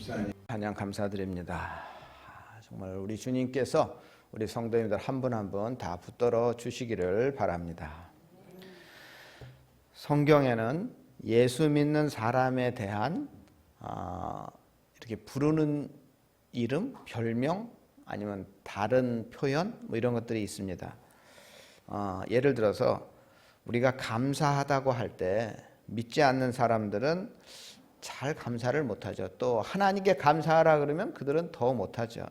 집사님 찬양 감사드립니다. 정말 우리 주님께서 우리 성도님들 한 분 한 분 다 붙들어 주시기를 바랍니다. 성경에는 예수 믿는 사람에 대한 이렇게 부르는 이름, 별명 아니면 다른 표현 뭐 이런 것들이 있습니다. 예를 들어서 우리가 감사하다고 할 때 믿지 않는 사람들은 잘 감사를 못하죠. 또 하나님께 감사하라 그러면 그들은 더 못하죠.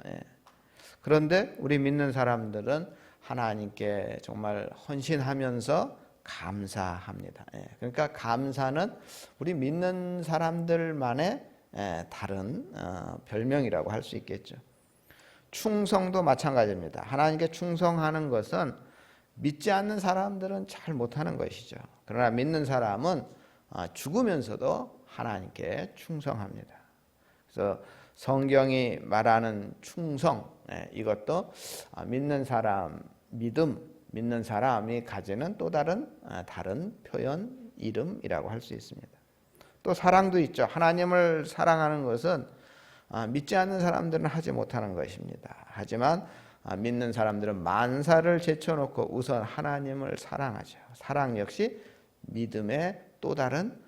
그런데 우리 믿는 사람들은 하나님께 정말 헌신하면서 감사합니다. 그러니까 감사는 우리 믿는 사람들만의 다른 별명이라고 할 수 있겠죠. 충성도 마찬가지입니다. 하나님께 충성하는 것은 믿지 않는 사람들은 잘 못하는 것이죠. 그러나 믿는 사람은 죽으면서도 하나님께 충성합니다. 그래서 성경이 말하는 충성, 이것도 믿는 사람, 믿는 사람이 가지는 또 다른 표현, 이름이라고 할 수 있습니다. 또 사랑도 있죠. 하나님을 사랑하는 것은 믿지 않는 사람들은 하지 못하는 것입니다. 하지만 믿는 사람들은 만사를 제쳐놓고 우선 하나님을 사랑하죠. 사랑 역시 믿음의 또 다른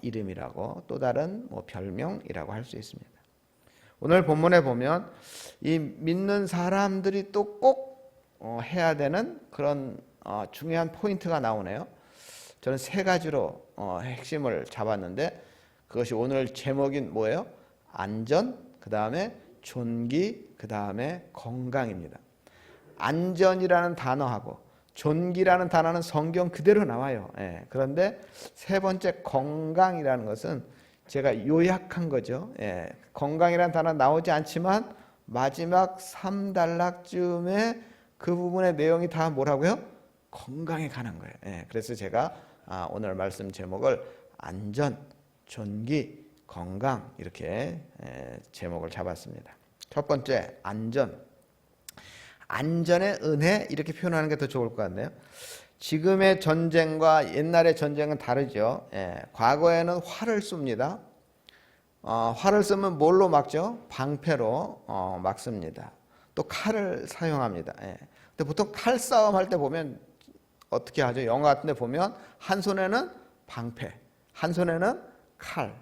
이름이라고, 또 다른 별명이라고 할 수 있습니다. 오늘 본문에 보면 이 믿는 사람들이 또 꼭 해야 되는 그런 중요한 포인트가 나오네요. 저는 세 가지로 핵심을 잡았는데 그것이 오늘 제목인 뭐예요? 안전, 그 다음에 존귀, 그 다음에 건강입니다. 안전이라는 단어하고 존귀라는 단어는 성경 그대로 나와요. 그런데 세 번째 건강이라는 것은 제가 요약한 거죠. 건강이라는 단어 나오지 않지만 마지막 3단락쯤에 그 부분의 내용이 다 뭐라고요? 건강에 관한 거예요. 그래서 제가 오늘 말씀 제목을 안전, 존귀, 건강 이렇게 제목을 잡았습니다. 첫 번째 안전. 안전의 은혜 이렇게 표현하는 게 더 좋을 것 같네요. 지금의 전쟁과 옛날의 전쟁은 다르죠. 과거에는 활을 쏩니다. 활을 쏘면 뭘로 막죠? 방패로 막습니다. 또 칼을 사용합니다. 근데 보통 칼싸움 할 때 보면 어떻게 하죠? 영화 같은 데 보면 한 손에는 방패, 한 손에는 칼,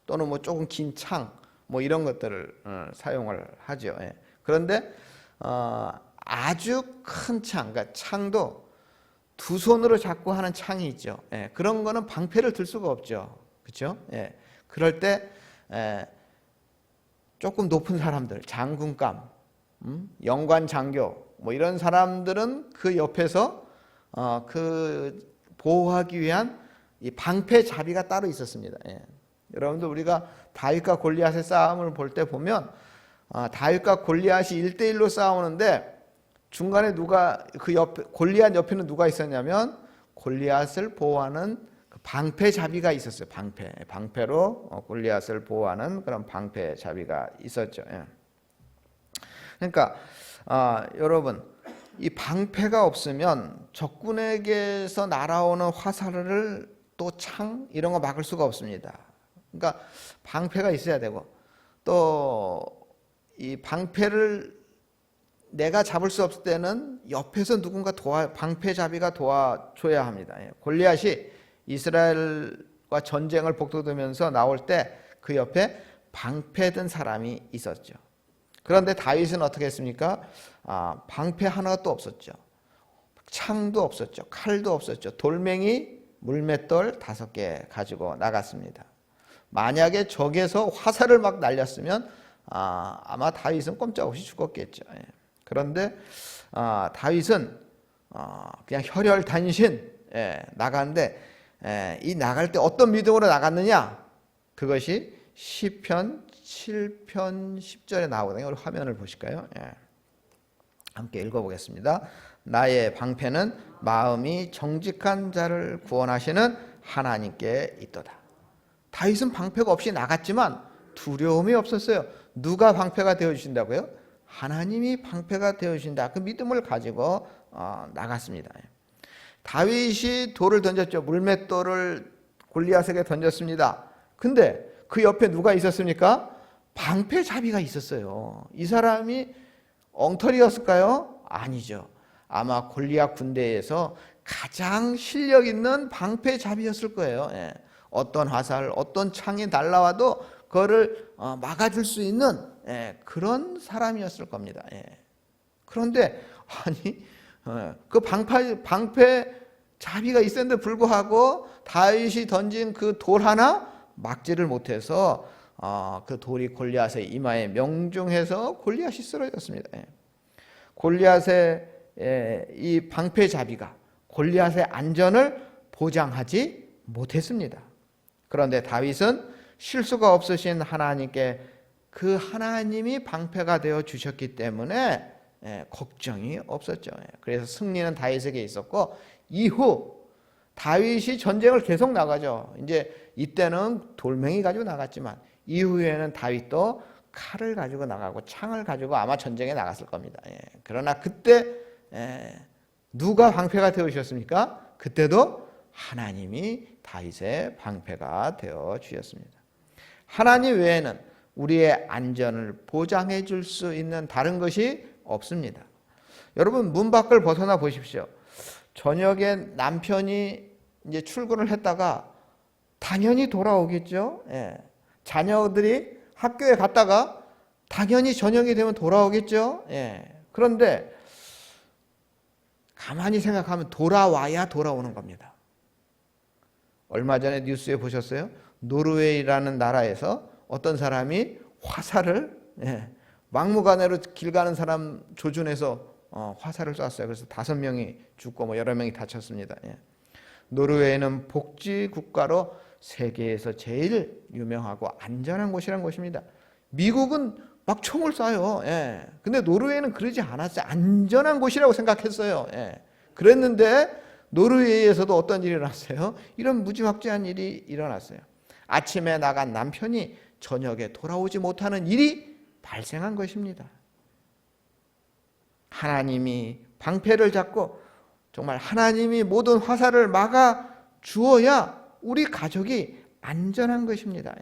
또는 뭐 조금 긴 창, 뭐 이런 것들을 사용을 하죠. 그런데 아주 큰 창, 그러니까 창도 두 손으로 잡고 하는 창이 있죠. 그런 거는 방패를 들 수가 없죠. 그렇죠? 그럴 때 조금 높은 사람들, 장군감, 영관 장교, 뭐 이런 사람들은 그 옆에서 그 보호하기 위한 이 방패 자비가 따로 있었습니다. 여러분들 우리가 다윗과 골리앗의 싸움을 볼 때 보면 다윗과 골리앗이 1대1로 싸우는데 중간에 누가 그 옆에 골리앗 옆에는 누가 있었냐면 골리앗을 보호하는 그 방패 자비가 있었어요. 방패로 골리앗을 보호하는 그런 방패 자비가 있었죠. 그러니까 여러분 이 방패가 없으면 적군에게서 날아오는 화살을 또 창 이런 거 막을 수가 없습니다. 그러니까 방패가 있어야 되고 또 이 방패를 내가 잡을 수 없을 때는 옆에서 누군가 방패잡이가 도와줘야 합니다. 골리앗이 이스라엘과 전쟁을 복도되면서 나올 때 그 옆에 방패 든 사람이 있었죠. 그런데 다윗은 어떻게 했습니까? 방패 하나도 없었죠. 창도 없었죠. 칼도 없었죠. 돌멩이, 물맷돌 5개 가지고 나갔습니다. 만약에 적에서 화살을 막 날렸으면 아마 다윗은 꼼짝없이 죽었겠죠. 그런데 다윗은 그냥 혈혈단신 나가는데 이 나갈 때 어떤 믿음으로 나갔느냐? 그것이 시편 7편 10절에 나오거든요. 우리 화면을 보실까요? 함께 읽어보겠습니다. 나의 방패는 마음이 정직한 자를 구원하시는 하나님께 있도다. 다윗은 방패가 없이 나갔지만 두려움이 없었어요. 누가 방패가 되어주신다고요? 하나님이 방패가 되어주신다. 그 믿음을 가지고 나갔습니다. 다윗이 돌을 던졌죠. 물맷돌을 골리앗에게 던졌습니다. 근데 그 옆에 누가 있었습니까? 방패잡이가 있었어요. 이 사람이 엉터리였을까요? 아니죠. 아마 골리앗 군대에서 가장 실력 있는 방패잡이였을 거예요. 예. 어떤 화살, 어떤 창이 날라와도 그거를 막아줄 수 있는 그런 사람이었을 겁니다. 예. 그런데 아니 그 방패잡이가 있었는데 불구하고 다윗이 던진 그 돌 하나 막지를 못해서 그 돌이 골리앗의 이마에 명중해서 골리앗이 쓰러졌습니다. 예. 골리앗의 이 방패잡이가 골리앗의 안전을 보장하지 못했습니다. 그런데 다윗은 실수가 없으신 하나님께 그 하나님이 방패가 되어 주셨기 때문에 걱정이 없었죠. 그래서 승리는 다윗에게 있었고, 이후 다윗이 전쟁을 계속 나가죠. 이제 이때는 돌멩이 가지고 나갔지만 이후에는 다윗도 칼을 가지고 나가고 창을 가지고 아마 전쟁에 나갔을 겁니다. 그러나 그때 누가 방패가 되어 주셨습니까? 그때도 하나님이 다윗의 방패가 되어 주셨습니다. 하나님 외에는 우리의 안전을 보장해 줄 수 있는 다른 것이 없습니다. 여러분, 문 밖을 벗어나 보십시오. 저녁에 남편이 이제 출근을 했다가 당연히 돌아오겠죠. 자녀들이 학교에 갔다가 당연히 저녁이 되면 돌아오겠죠. 그런데 가만히 생각하면 돌아와야 돌아오는 겁니다. 얼마 전에 뉴스에 보셨어요? 노르웨이라는 나라에서 어떤 사람이 화살을 막무가내로 길 가는 사람 조준해서 화살을 쐈어요. 그래서 5명이 죽고 뭐 여러 명이 다쳤습니다. 노르웨이는 복지 국가로 세계에서 제일 유명하고 안전한 곳이라는 곳입니다. 미국은 막 총을 쏴요. 근데 노르웨이는 그러지 않았어요. 안전한 곳이라고 생각했어요. 그랬는데 노르웨이에서도 어떤 일이 일어났어요? 이런 무지막지한 일이 일어났어요. 아침에 나간 남편이 저녁에 돌아오지 못하는 일이 발생한 것입니다. 하나님이 방패를 잡고 정말 하나님이 모든 화살을 막아 주어야 우리 가족이 안전한 것입니다.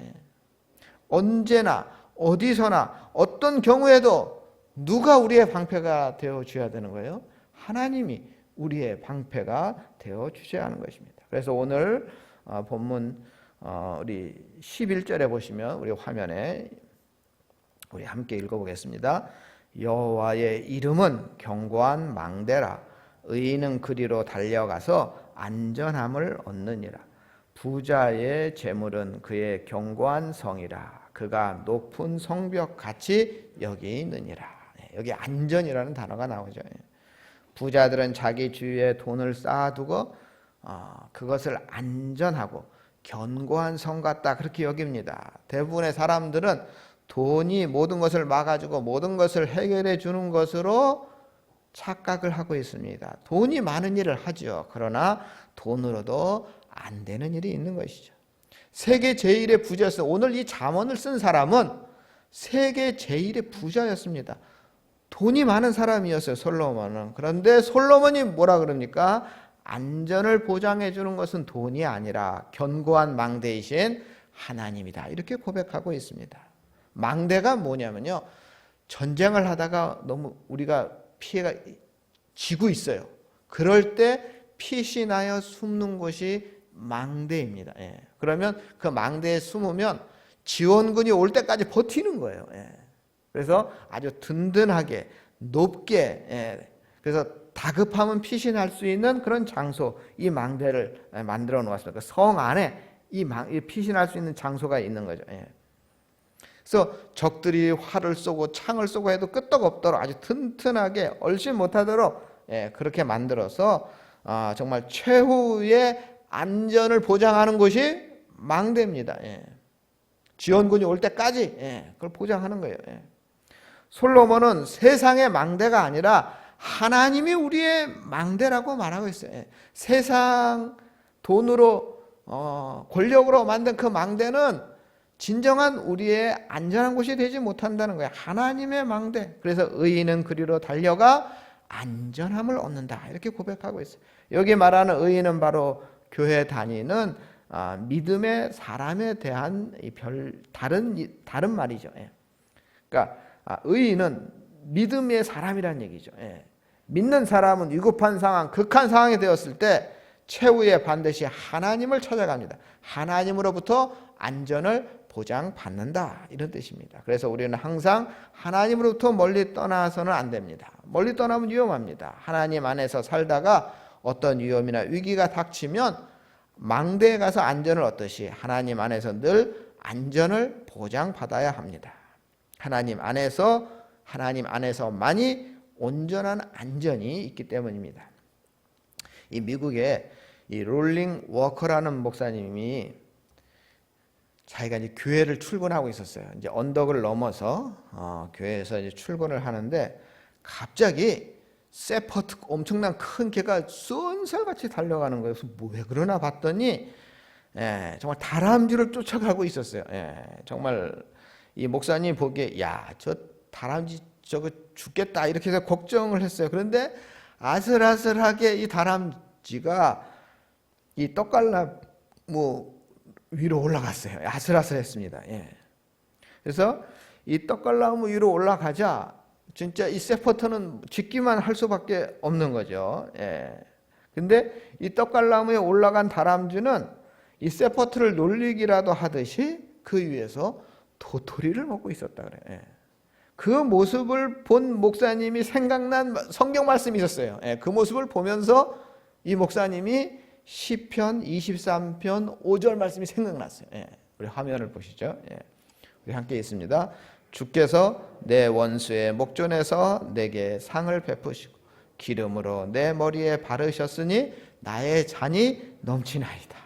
언제나 어디서나 어떤 경우에도 누가 우리의 방패가 되어 주어야 되는 거예요? 하나님이 우리의 방패가 되어 주셔야 하는 것입니다. 그래서 오늘 본문 우리 11절에 보시면 우리 화면에 우리 함께 읽어보겠습니다. 여호와의 이름은 견고한 망대라. 의인은 그리로 달려가서 안전함을 얻느니라. 부자의 재물은 그의 견고한 성이라. 그가 높은 성벽 같이 여기 있느니라. 여기 안전이라는 단어가 나오죠. 부자들은 자기 주위에 돈을 쌓아두고 그것을 안전하고 견고한 성 같다 그렇게 여깁니다. 대부분의 사람들은 돈이 모든 것을 막아주고 모든 것을 해결해 주는 것으로 착각을 하고 있습니다. 돈이 많은 일을 하죠. 그러나 돈으로도 안 되는 일이 있는 것이죠. 세계 제일의 부자였어요. 오늘 이 잠언을 쓴 사람은 세계 제일의 부자였습니다. 돈이 많은 사람이었어요, 솔로몬은. 그런데 솔로몬이 뭐라 그럽니까? 안전을 보장해 주는 것은 돈이 아니라 견고한 망대이신 하나님이다. 이렇게 고백하고 있습니다. 망대가 뭐냐면요, 전쟁을 하다가 너무 우리가 피해가 지고 있어요. 그럴 때 피신하여 숨는 곳이 망대입니다. 그러면 그 망대에 숨으면 지원군이 올 때까지 버티는 거예요. 그래서 아주 든든하게 높게, 그래서 다급하면 피신할 수 있는 그런 장소, 이 망대를 만들어 놓았습니다. 성 안에 이 피신할 수 있는 장소가 있는 거죠. 그래서 적들이 활을 쏘고 창을 쏘고 해도 끄떡없도록 아주 튼튼하게 얼씬 못하도록 그렇게 만들어서 정말 최후의 안전을 보장하는 것이 망대입니다. 지원군이 올 때까지 그걸 보장하는 거예요. 솔로몬은 세상의 망대가 아니라 하나님이 우리의 망대라고 말하고 있어요. 세상 돈으로 권력으로 만든 그 망대는 진정한 우리의 안전한 곳이 되지 못한다는 거예요. 하나님의 망대. 그래서 의인은 그리로 달려가 안전함을 얻는다. 이렇게 고백하고 있어요. 여기 말하는 의인은 바로 교회 다니는 믿음의 사람에 대한 다른 말이죠. 그러니까 의인은 믿음의 사람이란 얘기죠. 예. 믿는 사람은 위급한 상황, 극한 상황이 되었을 때 최후에 반드시 하나님을 찾아갑니다. 하나님으로부터 안전을 보장받는다, 이런 뜻입니다. 그래서 우리는 항상 하나님으로부터 멀리 떠나서는 안 됩니다. 멀리 떠나면 위험합니다. 하나님 안에서 살다가 어떤 위험이나 위기가 닥치면 망대에 가서 안전을 얻듯이 하나님 안에서 늘 안전을 보장받아야 합니다. 하나님 안에서만이 온전한 안전이 있기 때문입니다. 이 미국에 이 롤링 워커라는 목사님이 자기가 이제 교회를 출근하고 있었어요. 이제 언덕을 넘어서 교회에서 이제 출근을 하는데 갑자기 세퍼트 엄청난 큰 개가 쏜살같이 달려가는 거예요. 그래서 왜 그러나 봤더니 정말 다람쥐를 쫓아가고 있었어요. 정말 이 목사님 보기에 저 다람쥐 저거 죽겠다 이렇게 해서 걱정을 했어요. 그런데 아슬아슬하게 이 다람쥐가 이 떡갈나무 위로 올라갔어요. 아슬아슬했습니다. 그래서 이 떡갈나무 위로 올라가자 진짜 이 세퍼트는 짖기만 할 수밖에 없는 거죠. 근데 이 떡갈나무에 올라간 다람쥐는 이 세퍼트를 놀리기라도 하듯이 그 위에서 도토리를 먹고 있었다 그래요. 그 모습을 본 목사님이 생각난 성경 말씀이 있었어요. 그 모습을 보면서 이 목사님이 시편 23편 5절 말씀이 생각났어요. 우리 화면을 보시죠. 우리 함께 있습니다. 주께서 내 원수의 목전에서 내게 상을 베푸시고 기름으로 내 머리에 바르셨으니 나의 잔이 넘치나이다.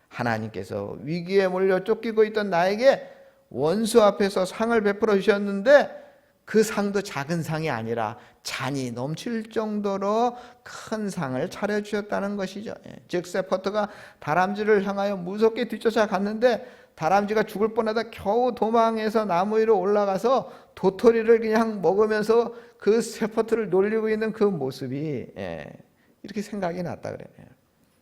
하나님께서 위기에 몰려 쫓기고 있던 나에게 원수 앞에서 상을 베풀어 주셨는데 그 상도 작은 상이 아니라 잔이 넘칠 정도로 큰 상을 차려주셨다는 것이죠. 즉 세퍼트가 다람쥐를 향하여 무섭게 뒤쫓아 갔는데 다람쥐가 죽을 뻔하다 겨우 도망해서 나무 위로 올라가서 도토리를 그냥 먹으면서 그 세퍼트를 놀리고 있는 그 모습이 이렇게 생각이 났다 그래요.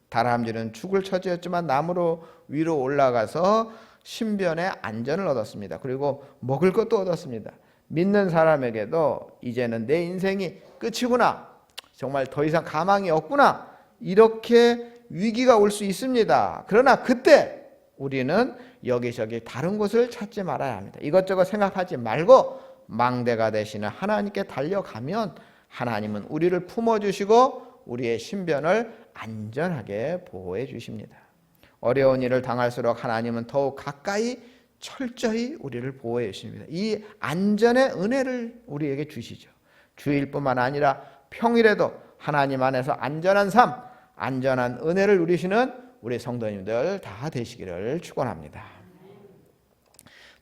다람쥐는 죽을 처지였지만 나무로 위로 올라가서 신변의 안전을 얻었습니다. 그리고 먹을 것도 얻었습니다. 믿는 사람에게도 이제는 내 인생이 끝이구나, 정말 더 이상 가망이 없구나, 이렇게 위기가 올 수 있습니다. 그러나 그때 우리는 여기저기 다른 곳을 찾지 말아야 합니다. 이것저것 생각하지 말고 망대가 되시는 하나님께 달려가면 하나님은 우리를 품어주시고 우리의 신변을 안전하게 보호해 주십니다. 어려운 일을 당할수록 하나님은 더욱 가까이 철저히 우리를 보호해 주십니다. 이 안전의 은혜를 우리에게 주시죠. 주일뿐만 아니라 평일에도 하나님 안에서 안전한 삶, 안전한 은혜를 누리시는 우리 성도님들 다 되시기를 축원합니다.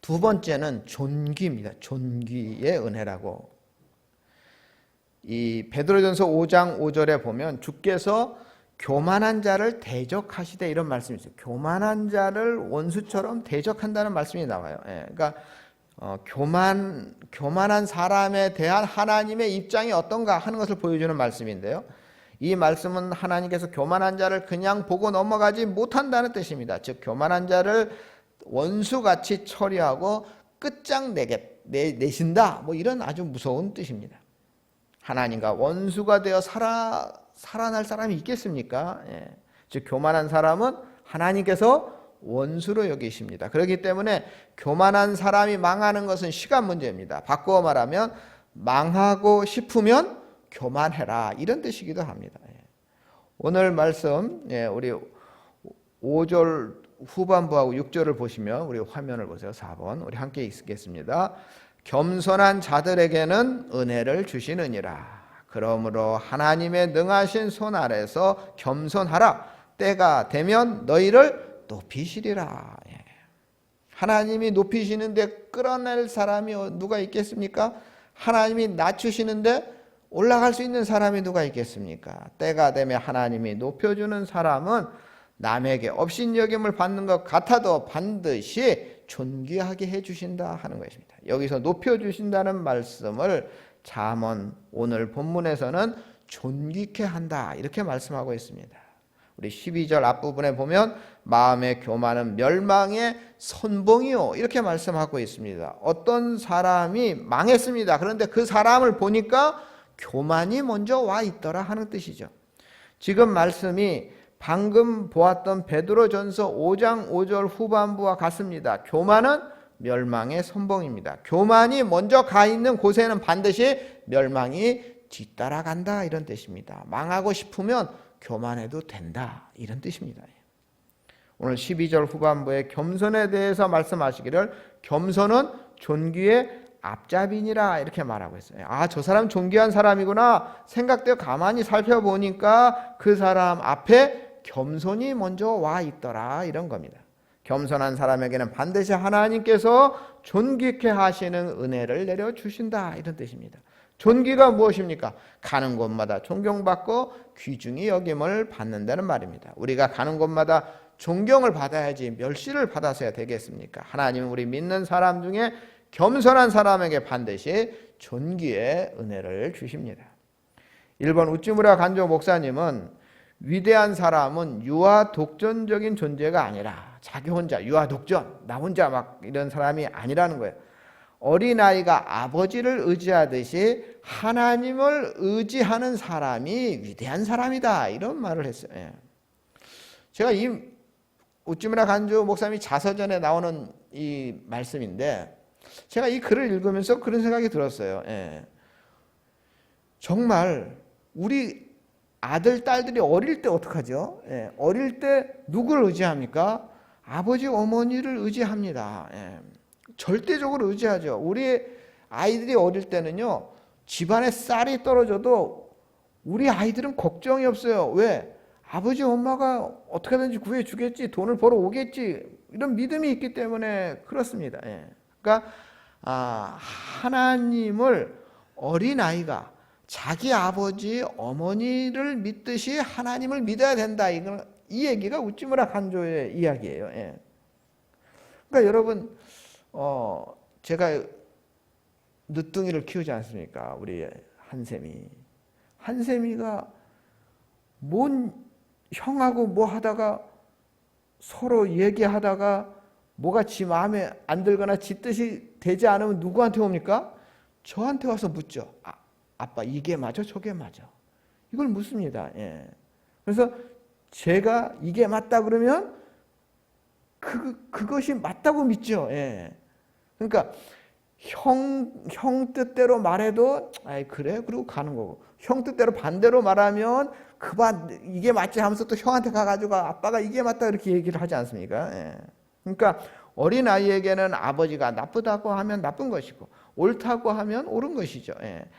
두 번째는 존귀입니다. 존귀의 은혜라고. 이 베드로전서 5장 5절에 보면 주께서 교만한 자를 대적하시되, 이런 말씀이 있어요. 교만한 자를 원수처럼 대적한다는 말씀이 나와요. 그러니까 교만한 사람에 대한 하나님의 입장이 어떤가 하는 것을 보여주는 말씀인데요. 이 말씀은 하나님께서 교만한 자를 그냥 보고 넘어가지 못한다는 뜻입니다. 즉 교만한 자를 원수같이 처리하고 끝장내신다, 뭐 이런 아주 무서운 뜻입니다. 하나님과 원수가 되어 살아날 사람이 있겠습니까? 즉 교만한 사람은 하나님께서 원수로 여기십니다. 그렇기 때문에 교만한 사람이 망하는 것은 시간 문제입니다. 바꾸어 말하면 망하고 싶으면 교만해라, 이런 뜻이기도 합니다. 오늘 말씀 우리 5절 후반부하고 6절을 보시면 우리 화면을 보세요. 4번 우리 함께 읽겠습니다. 겸손한 자들에게는 은혜를 주시느니라. 그러므로 하나님의 능하신 손 아래서 겸손하라. 때가 되면 너희를 높이시리라. 하나님이 높이시는데 끌어낼 사람이 누가 있겠습니까? 하나님이 낮추시는데 올라갈 수 있는 사람이 누가 있겠습니까? 때가 되면 하나님이 높여주는 사람은 남에게 업신여김을 받는 것 같아도 반드시 존귀하게 해주신다 하는 것입니다. 여기서 높여주신다는 말씀을 잠언 오늘 본문에서는 존귀케 한다, 이렇게 말씀하고 있습니다. 우리 12절 앞부분에 보면 마음의 교만은 멸망의 선봉이요 이렇게 말씀하고 있습니다. 어떤 사람이 망했습니다. 그런데 그 사람을 보니까 교만이 먼저 와 있더라 하는 뜻이죠. 지금 말씀이 방금 보았던 베드로전서 5장 5절 후반부와 같습니다. 교만은 멸망의 선봉입니다. 교만이 먼저 가 있는 곳에는 반드시 멸망이 뒤따라간다 이런 뜻입니다. 망하고 싶으면 교만해도 된다 이런 뜻입니다. 오늘 12절 후반부에 겸손에 대해서 말씀하시기를 겸손은 존귀의 앞잡이니라 이렇게 말하고 있어요. 아, 저 사람 존귀한 사람이구나 생각되어 가만히 살펴보니까 그 사람 앞에 겸손이 먼저 와 있더라 이런 겁니다. 겸손한 사람에게는 반드시 하나님께서 존귀케 하시는 은혜를 내려주신다 이런 뜻입니다. 존귀가 무엇입니까? 가는 곳마다 존경받고 귀중히 여김을 받는다는 말입니다. 우리가 가는 곳마다 존경을 받아야지 멸시를 받아서야 되겠습니까? 하나님은 우리 믿는 사람 중에 겸손한 사람에게 반드시 존귀의 은혜를 주십니다. 1번 우찌무라 간조 목사님은 위대한 사람은 유아 독전적인 존재가 아니라 자기 혼자 유아 독전, 나 혼자 막 이런 사람이 아니라는 거예요. 어린아이가 아버지를 의지하듯이 하나님을 의지하는 사람이 위대한 사람이다 이런 말을 했어요. 제가 이 우찌무라 간조 목사님이 자서전에 나오는 이 말씀인데 제가 이 글을 읽으면서 그런 생각이 들었어요. 정말 우리 아들, 딸들이 어릴 때 어떡하죠? 어릴 때 누구를 의지합니까? 아버지, 어머니를 의지합니다. 절대적으로 의지하죠. 우리 아이들이 어릴 때는요, 집안에 쌀이 떨어져도 우리 아이들은 걱정이 없어요. 왜? 아버지, 엄마가 어떻게든지 구해주겠지, 돈을 벌어 오겠지, 이런 믿음이 있기 때문에 그렇습니다. 그러니까 하나님을 어린아이가 자기 아버지, 어머니를 믿듯이 하나님을 믿어야 된다. 이 얘기가 우찌무라 간조의 이야기예요. 그러니까 여러분, 제가 늦둥이를 키우지 않습니까? 우리 한샘이가 형하고 뭐 하다가 서로 얘기하다가 뭐가 지 마음에 안 들거나 지 뜻이 되지 않으면 누구한테 옵니까? 저한테 와서 묻죠. 아빠 이게 맞아? 저게 맞아? 이걸 묻습니다. 그래서 제가 이게 맞다 그러면 그것이 맞다고 믿죠. 그러니까 형 뜻대로 말해도 그래? 그리고 가는 거고 형 뜻대로 반대로 말하면 이게 맞지 하면서 또 형한테 가가지고 아빠가 이게 맞다 이렇게 얘기를 하지 않습니까? 그러니까 어린아이에게는 아버지가 나쁘다고 하면 나쁜 것이고 옳다고 하면 옳은 것이죠.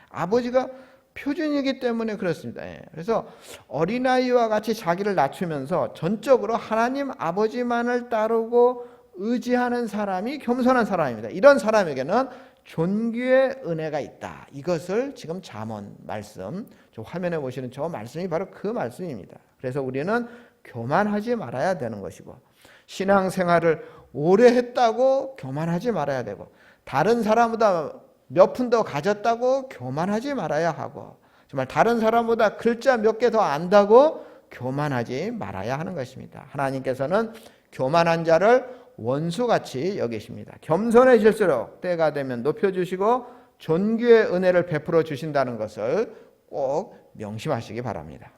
아버지가 표준이기 때문에 그렇습니다. 그래서 어린아이와 같이 자기를 낮추면서 전적으로 하나님 아버지만을 따르고 의지하는 사람이 겸손한 사람입니다. 이런 사람에게는 존귀의 은혜가 있다. 이것을 지금 잠언 말씀, 저 화면에 보시는 저 말씀이 바로 그 말씀입니다. 그래서 우리는 교만하지 말아야 되는 것이고 신앙생활을 오래 했다고 교만하지 말아야 되고 다른 사람보다 몇 푼 더 가졌다고 교만하지 말아야 하고 정말 다른 사람보다 글자 몇 개 더 안다고 교만하지 말아야 하는 것입니다. 하나님께서는 교만한 자를 원수같이 여기십니다. 겸손해질수록 때가 되면 높여주시고 존귀의 은혜를 베풀어 주신다는 것을 꼭 명심하시기 바랍니다.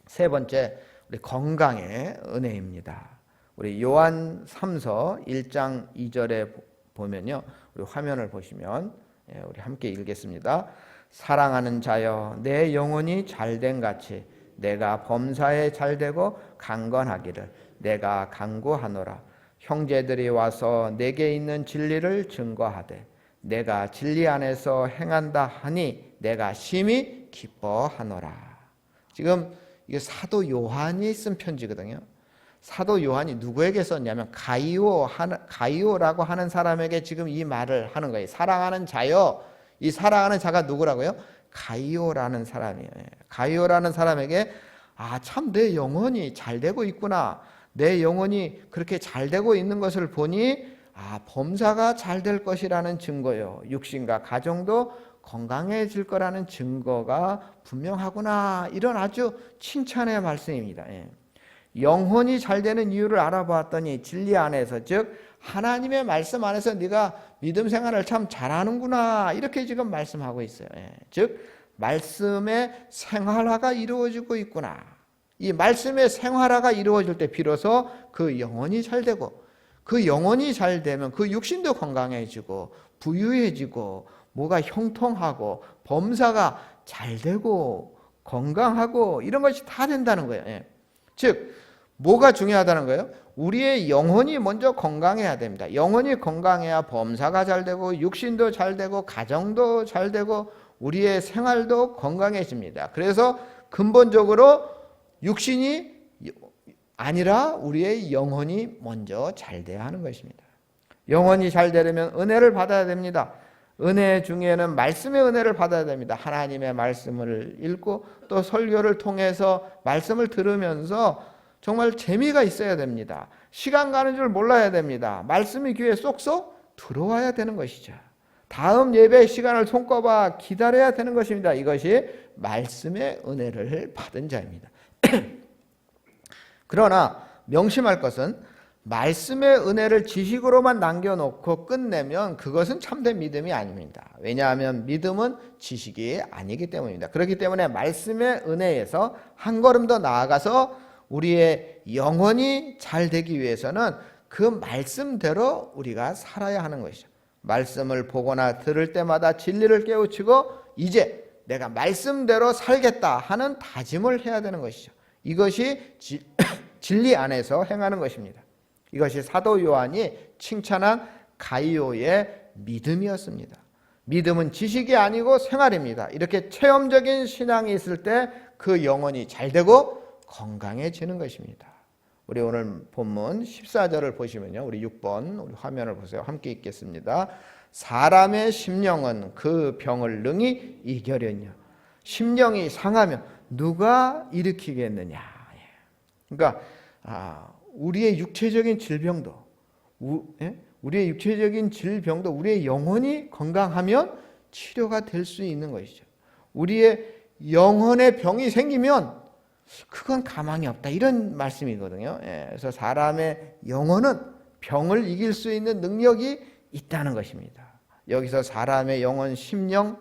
세 번째, 우리 건강의 은혜입니다. 우리 요한 3서 1장 2절에 보면요. 우리 화면을 보시면 우리 함께 읽겠습니다. 사랑하는 자여 내 영혼이 잘된 같이 내가 범사에 잘되고 강건하기를 내가 간구하노라. 형제들이 와서 내게 있는 진리를 증거하되 내가 진리 안에서 행한다 하니 내가 심히 기뻐하노라. 지금 이게 사도 요한이 쓴 편지거든요. 사도 요한이 누구에게 썼냐면 가이오라고 하는 사람에게 지금 이 말을 하는 거예요. 사랑하는 자요. 이 사랑하는 자가 누구라고요? 가이오라는 사람이에요. 가이오라는 사람에게 참 내 영혼이 잘 되고 있구나. 내 영혼이 그렇게 잘 되고 있는 것을 보니 범사가 잘 될 것이라는 증거요. 육신과 가정도 건강해질 거라는 증거가 분명하구나. 이런 아주 칭찬의 말씀입니다. 영혼이 잘 되는 이유를 알아보았더니 진리 안에서, 즉 하나님의 말씀 안에서 네가 믿음 생활을 참 잘하는구나, 이렇게 지금 말씀하고 있어요. 즉 말씀의 생활화가 이루어지고 있구나. 이 말씀의 생활화가 이루어질 때 비로소 그 영혼이 잘 되고, 그 영혼이 잘 되면 그 육신도 건강해지고 부유해지고 뭐가 형통하고 범사가 잘 되고 건강하고 이런 것이 다 된다는 거예요. 즉 뭐가 중요하다는 거예요? 우리의 영혼이 먼저 건강해야 됩니다. 영혼이 건강해야 범사가 잘 되고 육신도 잘 되고 가정도 잘 되고 우리의 생활도 건강해집니다. 그래서 근본적으로 육신이 아니라 우리의 영혼이 먼저 잘 돼야 하는 것입니다. 영혼이 잘 되려면 은혜를 받아야 됩니다. 은혜 중에는 말씀의 은혜를 받아야 됩니다. 하나님의 말씀을 읽고 또 설교를 통해서 말씀을 들으면서 정말 재미가 있어야 됩니다. 시간 가는 줄 몰라야 됩니다. 말씀이 귀에 쏙쏙 들어와야 되는 것이죠. 다음 예배 시간을 손꼽아 기다려야 되는 것입니다. 이것이 말씀의 은혜를 받은 자입니다. 그러나 명심할 것은 말씀의 은혜를 지식으로만 남겨놓고 끝내면 그것은 참된 믿음이 아닙니다. 왜냐하면 믿음은 지식이 아니기 때문입니다. 그렇기 때문에 말씀의 은혜에서 한 걸음 더 나아가서 우리의 영혼이 잘 되기 위해서는 그 말씀대로 우리가 살아야 하는 것이죠. 말씀을 보거나 들을 때마다 진리를 깨우치고 이제 내가 말씀대로 살겠다 하는 다짐을 해야 되는 것이죠. 이것이 진리 안에서 행하는 것입니다. 이것이 사도 요한이 칭찬한 가이오의 믿음이었습니다. 믿음은 지식이 아니고 생활입니다. 이렇게 체험적인 신앙이 있을 때 그 영혼이 잘 되고 건강해지는 것입니다. 우리 오늘 본문 14절을 보시면요. 우리 6번 우리 화면을 보세요. 함께 읽겠습니다. 사람의 심령은 그 병을 능히 이겨려냐. 심령이 상하면 누가 일으키겠느냐. 그러니까 우리의 육체적인 질병도 우리의 육체적인 질병도 우리의 영혼이 건강하면 치료가 될 수 있는 것이죠. 우리의 영혼의 병이 생기면 그건 가망이 없다, 이런 말씀이거든요. 그래서 사람의 영혼은 병을 이길 수 있는 능력이 있다는 것입니다. 여기서 사람의 영혼, 심령,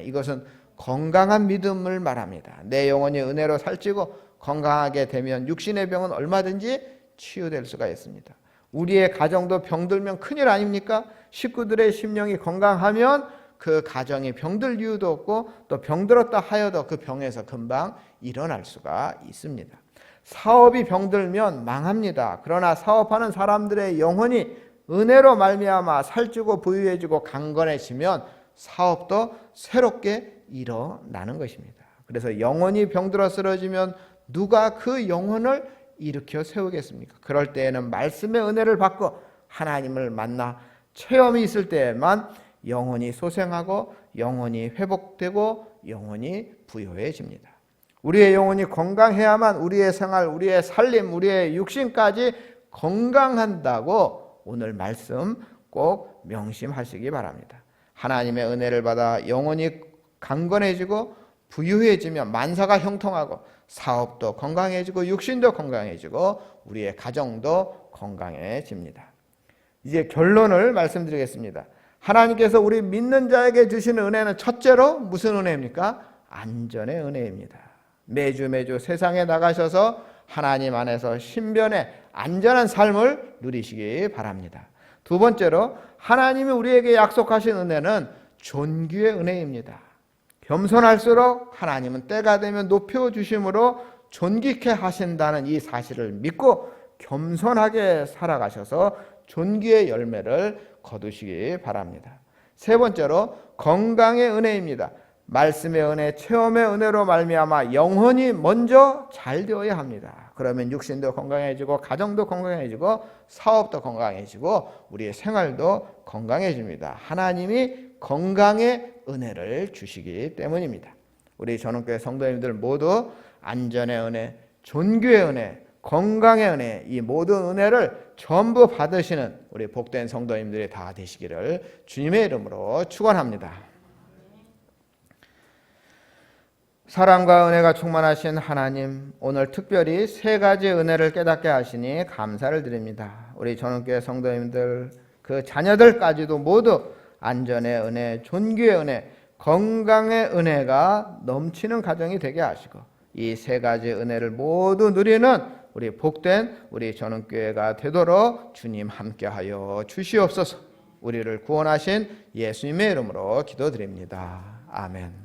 이것은 건강한 믿음을 말합니다. 내 영혼이 은혜로 살찌고 건강하게 되면 육신의 병은 얼마든지 치유될 수가 있습니다. 우리의 가정도 병들면 큰일 아닙니까? 식구들의 심령이 건강하면 그 가정이 병들 이유도 없고 또 병들었다 하여도 그 병에서 금방 일어날 수가 있습니다. 사업이 병들면 망합니다. 그러나 사업하는 사람들의 영혼이 은혜로 말미암아 살찌고 부유해지고 강건해지면 사업도 새롭게 일어나는 것입니다. 그래서 영혼이 병들어 쓰러지면 누가 그 영혼을 일으켜 세우겠습니까? 그럴 때에는 말씀의 은혜를 받고 하나님을 만나 체험이 있을 때에만 영혼이 소생하고 영혼이 회복되고 영혼이 부요해집니다. 우리의 영혼이 건강해야만 우리의 생활, 우리의 살림, 우리의 육신까지 건강한다고 오늘 말씀 꼭 명심하시기 바랍니다. 하나님의 은혜를 받아 영혼이 강건해지고 부유해지면 만사가 형통하고 사업도 건강해지고 육신도 건강해지고 우리의 가정도 건강해집니다. 이제 결론을 말씀드리겠습니다. 하나님께서 우리 믿는 자에게 주시는 은혜는 첫째로 무슨 은혜입니까? 안전의 은혜입니다. 매주 세상에 나가셔서 하나님 안에서 신변의 안전한 삶을 누리시기 바랍니다. 두 번째로 하나님이 우리에게 약속하신 은혜는 존귀의 은혜입니다. 겸손할수록 하나님은 때가 되면 높여주심으로 존귀케 하신다는 이 사실을 믿고 겸손하게 살아가셔서 존귀의 열매를 거두시기 바랍니다. 세 번째로 건강의 은혜입니다. 말씀의 은혜, 체험의 은혜로 말미암아 영혼이 먼저 잘 되어야 합니다. 그러면 육신도 건강해지고 가정도 건강해지고 사업도 건강해지고 우리의 생활도 건강해집니다. 하나님이 건강의 은혜를 주시기 때문입니다. 우리 전원교회 성도님들 모두 안전의 은혜, 존귀의 은혜, 건강의 은혜, 이 모든 은혜를 전부 받으시는 우리 복된 성도님들이 다 되시기를 주님의 이름으로 축원합니다. 사랑과 은혜가 충만하신 하나님, 오늘 특별히 세 가지 은혜를 깨닫게 하시니 감사를 드립니다. 우리 전원교회 성도님들, 그 자녀들까지도 모두 안전의 은혜, 존귀의 은혜, 건강의 은혜가 넘치는 가정이 되게 하시고, 이 세 가지 은혜를 모두 누리는 우리 복된 우리 전원교회가 되도록 주님 함께하여 주시옵소서. 우리를 구원하신 예수님의 이름으로 기도드립니다. 아멘.